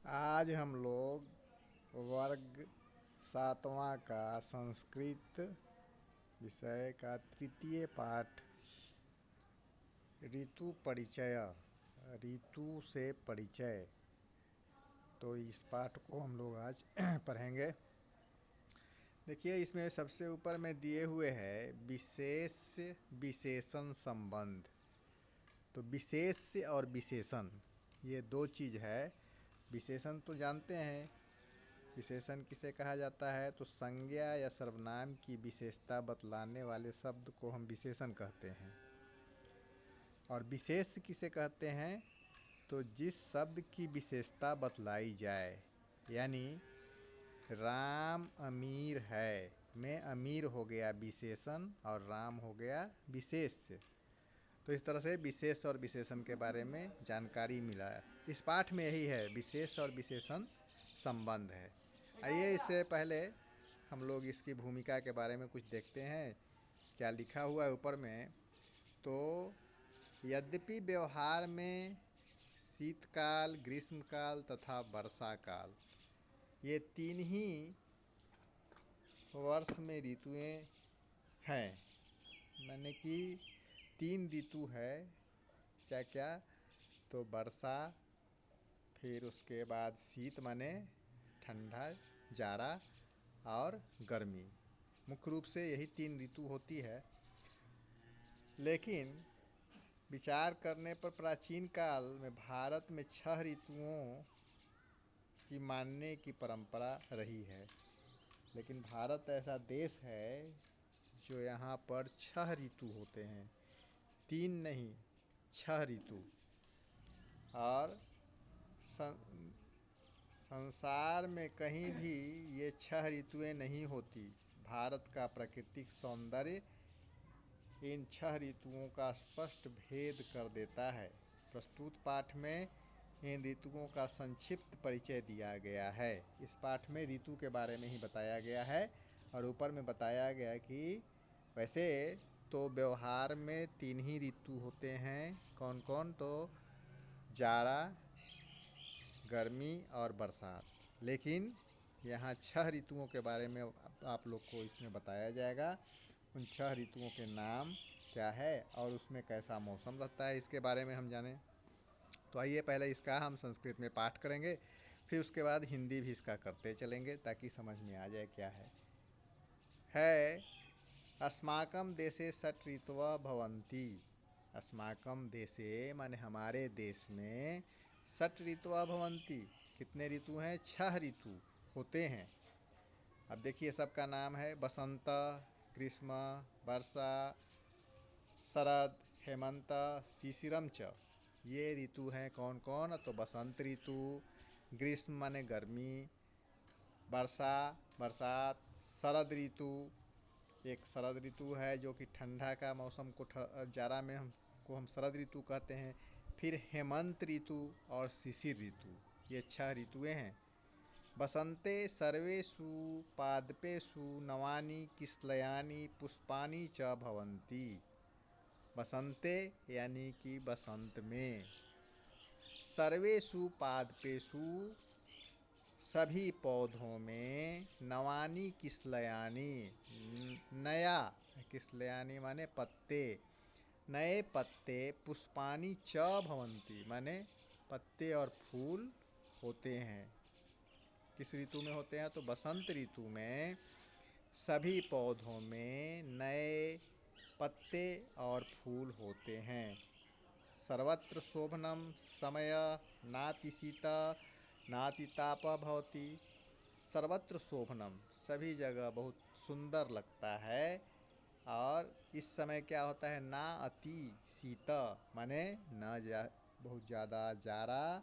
आज हम लोग वर्ग सातवां का संस्कृत विषय का तृतीय पाठ ऋतु परिचय, ऋतु से परिचय, तो इस पाठ को हम लोग आज पढ़ेंगे। देखिए, इसमें सबसे ऊपर में दिए हुए है विशेष विशेषण संबंध। तो विशेष और विशेषण ये दो चीज़ है। विशेषण तो जानते हैं, विशेषण किसे कहा जाता है, तो संज्ञा या सर्वनाम की विशेषता बतलाने वाले शब्द को हम विशेषण कहते हैं। और विशेष किसे कहते हैं, तो जिस शब्द की विशेषता बतलाई जाए। यानी राम अमीर है, मैं अमीर हो गया विशेषण और राम हो गया विशेष। तो इस तरह से विशेष और विशेषण के बारे में जानकारी मिला है। इस पाठ में यही है, विशेष और विशेषण संबंध है। आइए, इससे पहले हम लोग इसकी भूमिका के बारे में कुछ देखते हैं, क्या लिखा हुआ है ऊपर में। तो यद्यपि व्यवहार में शीतकाल, ग्रीष्मकाल तथा वर्षा काल ये तीन ही वर्ष में ऋतुएं हैं, माने कि तीन ऋतु है। क्या क्या, तो वर्षा, फिर उसके बाद शीत माने ठंडा, जाड़ा और गर्मी। मुख्य रूप से यही तीन ऋतु होती है। लेकिन विचार करने पर प्राचीन काल में भारत में 6 ऋतुओं की मानने की परंपरा रही है। लेकिन भारत ऐसा देश है जो यहाँ पर 6 ऋतु होते हैं, 3 नहीं, 6 ऋतु। और संसार में कहीं भी ये 6 ऋतुएं नहीं होती। भारत का प्राकृतिक सौंदर्य इन 6 ऋतुओं का स्पष्ट भेद कर देता है। प्रस्तुत पाठ में इन ऋतुओं का संक्षिप्त परिचय दिया गया है। इस पाठ में ऋतु के बारे में ही बताया गया है। और ऊपर में बताया गया कि वैसे तो व्यवहार में 3 ही ऋतु होते हैं। कौन कौन, तो जाड़ा, गर्मी और बरसात। लेकिन यहाँ 6 ऋतुओं के बारे में आप लोग को इसमें बताया जाएगा। उन 6 ऋतुओं के नाम क्या है और उसमें कैसा मौसम रहता है, इसके बारे में हम जानें। तो आइए, पहले इसका हम संस्कृत में पाठ करेंगे, फिर उसके बाद हिंदी भी इसका करते चलेंगे ताकि समझ में आ जाए क्या है। अस्माकं देशे षट् ऋतवः भवन्ति। अस्माकं देशे माने हमारे देश में षट् ऋतवः भवन्ति। कितने ऋतु हैं? 6 ऋतु होते हैं। अब देखिए, सबका नाम है बसंत, ग्रीष्म, वर्षा, शरद, हेमंत, शिशिरम च। ये ऋतु हैं कौन कौन, तो बसंत ऋतु, ग्रीष्म माने गर्मी, वर्षा बरसात, शरद ऋतु, एक शरद ऋतु है जो कि ठंडा का मौसम को जाड़ा में हम शरद ऋतु कहते हैं। फिर हेमंत ऋतु और शिशिर ऋतु, ये 6 ऋतुएं हैं। बसंते सर्वेषु पादपेषु नवानि किस्लयानि पुष्पानि च भवन्ति। बसंते यानी कि बसंत में, सर्वेषु पादपेषु सभी पौधों में, नवानी किस्लयानी नया, किस्लयानी माने पत्ते, नए पत्ते, पुष्पानी च भवन्ति माने पत्ते और फूल होते हैं। किस ऋतु में होते हैं, तो बसंत ऋतु में सभी पौधों में नए पत्ते और फूल होते हैं। सर्वत्र शोभनम समय नातिशीत नातिताप भवति। सर्वत्र शोभनम, सभी जगह बहुत सुंदर लगता है। और इस समय क्या होता है, ना अति शीत माने न बहुत ज़्यादा जाड़ा,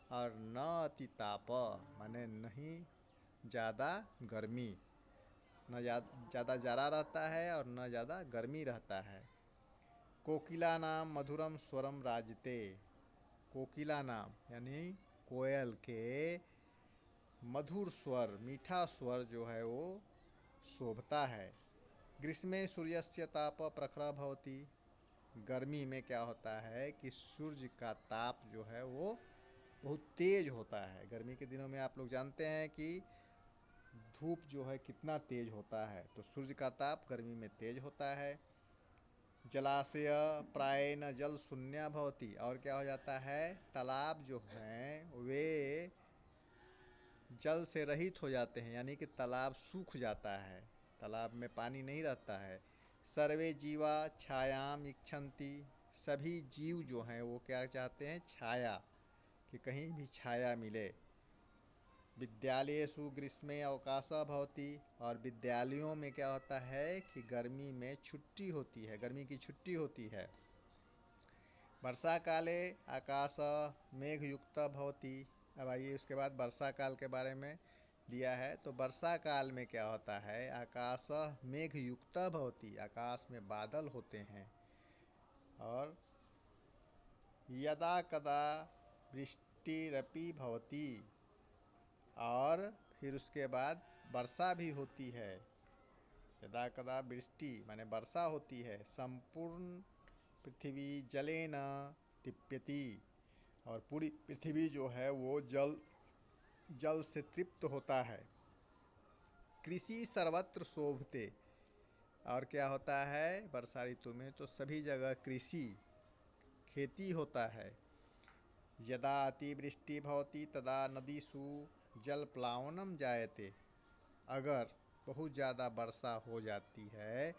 और न अति ताप माने नहीं ज़्यादा गर्मी। न ज़्यादा जाड़ा रहता है और न ज़्यादा गर्मी रहता है। कोकिला नाम मधुरम स्वरम राजते। कोकिला नाम यानी कोयल के मधुर स्वर, मीठा स्वर जो है वो शोभता है। ग्रीष्मे सूर्यस्य ताप प्रखर भवति। गर्मी में क्या होता है कि सूर्य का ताप जो है वो बहुत तेज होता है। गर्मी के दिनों में आप लोग जानते हैं कि धूप जो है कितना तेज होता है, तो सूर्य का ताप गर्मी में तेज होता है। जलाशय प्रायेण जल शून्य भवति, और क्या हो जाता है, तालाब जो हैं वे जल से रहित हो जाते हैं, यानी कि तालाब सूख जाता है, तालाब में पानी नहीं रहता है। सर्वे जीवा छायाम इच्छन्ति, सभी जीव जो हैं वो क्या चाहते हैं, छाया, कि कहीं भी छाया मिले। विद्यालयेषु ग्रीष्मे अवकाशः भवति, और विद्यालयों में क्या होता है कि गर्मी में छुट्टी होती है, गर्मी की छुट्टी होती है। वर्षा काले आकाश मेघयुक्त भवति। अब आइए उसके बाद वर्षा काल के बारे में दिया है। तो वर्षा काल में क्या होता है, आकाश मेघयुक्त भवति, आकाश में बादल होते हैं। और यदा कदा वृष्टिरपि भवति, और फिर उसके बाद वर्षा भी होती है। यदा कदा वृष्टि माने वर्षा होती है। संपूर्ण पृथ्वी जलेन तृप्यति, और पूरी पृथ्वी जो है वो जल से तृप्त होता है। कृषि सर्वत्र शोभते, और क्या होता है वर्षा ऋतु में, तो सभी जगह कृषि खेती होता है। यदा अतिवृष्टि भवति तदा नदीषु जलप्लावनम जायते, अगर बहुत ज़्यादा वर्षा हो जाती है,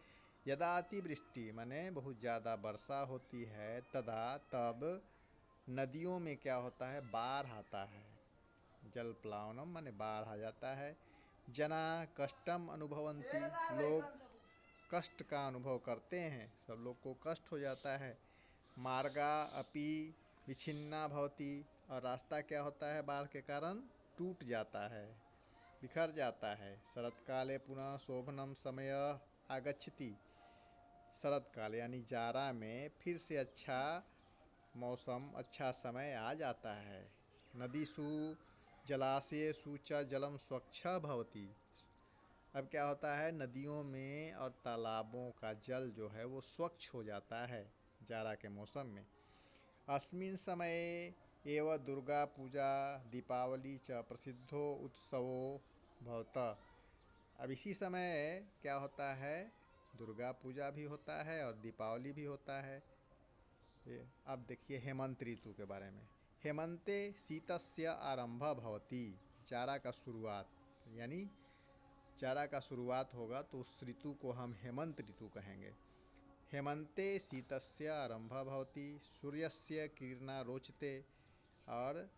यदा अतिवृष्टि माने बहुत ज़्यादा वर्षा होती है, तदा तब नदियों में क्या होता है, बाढ़ आता है। जलप्लावनम माने बाढ़ आ जाता है। जना कष्टम अनुभवन्ति, लोग कष्ट का अनुभव करते हैं, सब लोग को कष्ट हो जाता है। मार्गा अपि विच्छिन्ना भवति, और रास्ता क्या होता है बाढ़ के कारण टूट जाता है, बिखर जाता है। शरतकाले पुनः शोभनम समय आगच्छति, शरतकाल यानी जाड़ा में फिर से अच्छा मौसम, अच्छा समय आ जाता है। नदीषु जलाशयेषु च जलम स्वच्छ भवति, अब क्या होता है नदियों में और तालाबों का जल जो है वो स्वच्छ हो जाता है जाड़ा के मौसम में। अस्मिन् समये एव दुर्गा पूजा दीपावली च प्रसिद्धो उत्सवो भवता, अब इसी समय क्या होता है, दुर्गा पूजा भी होता है और दीपावली भी होता है। अब देखिए हेमंत ऋतु के बारे में। हेमंते शीतस्य आरंभ भवति, जाड़ा का शुरुआत, यानी जाड़ा का शुरुआत होगा तो उस ऋतु को हम हेमंत ऋतु कहेंगे। हेमंते शीतस्य आरंभ भवति, सूर्यस्य किरणा रोचते, और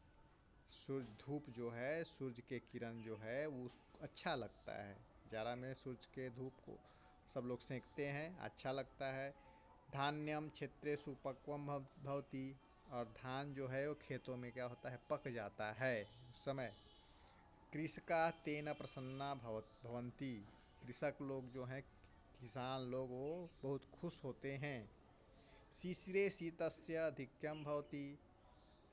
सूर्य धूप जो है, सूर्य के किरण जो है वो अच्छा लगता है। जाड़ा में सूर्य के धूप को सब लोग सेंकते हैं, अच्छा लगता है। धान्यम क्षेत्रेषु पक्वम भवति, और धान जो है वो खेतों में क्या होता है, पक जाता है उस समय। कृषका तेन प्रसन्ना भवन्ति, कृषक लोग जो हैं, किसान लोग, वो बहुत खुश होते हैं। शिशिरे शीतस्य अधिक्यम भवति,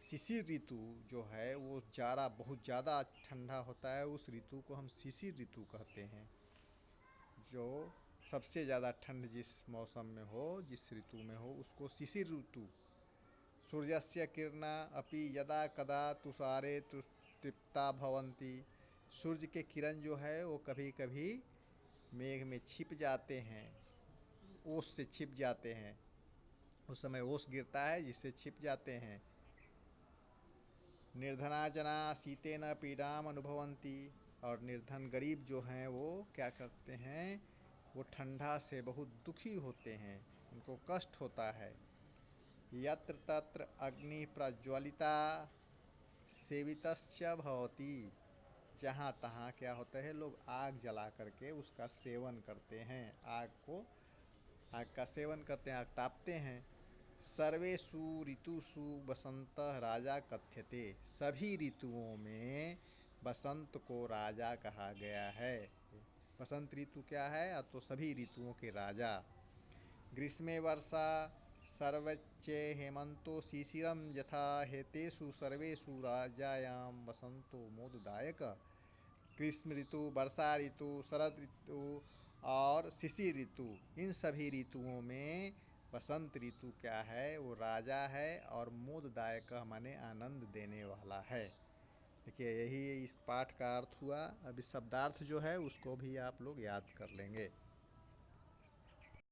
शिशिर ऋतु जो है वो जाड़ा बहुत ज़्यादा ठंडा होता है, उस ऋतु को हम शिशिर ऋतु कहते हैं। जो सबसे ज़्यादा ठंड जिस मौसम में हो, जिस ऋतु में हो, उसको शिशिर ऋतु। सूर्यस्य किरणा अपि यदा कदा तुषारे तृप्ता भवन्ति, सूर्य के किरण जो है वो कभी कभी मेघ में छिप जाते हैं, ओस से छिप जाते हैं, उस समय ओस गिरता है जिससे छिप जाते हैं। निर्धना जना शीतेन पीड़ाम अनुभवन्ति, और निर्धन गरीब जो हैं वो क्या करते हैं, वो ठंडा से बहुत दुखी होते हैं, उनको कष्ट होता है। यत्र तत्र अग्नि प्रज्वलिता सेवितश्च भवति, जहाँ तहाँ क्या होता है, लोग आग जला करके उसका सेवन करते हैं, आग का सेवन करते हैं, आग तापते हैं। सर्वेषु ऋतुषु बसंत राजा कथ्यते, सभी ऋतुओं में बसंत को राजा कहा गया है। बसंत ऋतु क्या है, तो सभी ऋतुओं के राजा। ग्रीष्मे वर्षा सर्वच्चे हेमंतो शिशिरम यथा हेतेषु सर्वेषु राजायां बसंतो मोददायक। ग्रीष्म ऋतु, वर्षा ऋतु, शरद ऋतु और शिशिर ऋतु, इन सभी ऋतुओं में बसंत ऋतु क्या है, वो राजा है और मोददायक माने आनंद देने वाला है। देखिए यही इस पाठ का अर्थ हुआ। अभी शब्दार्थ जो है उसको भी आप लोग याद कर लेंगे।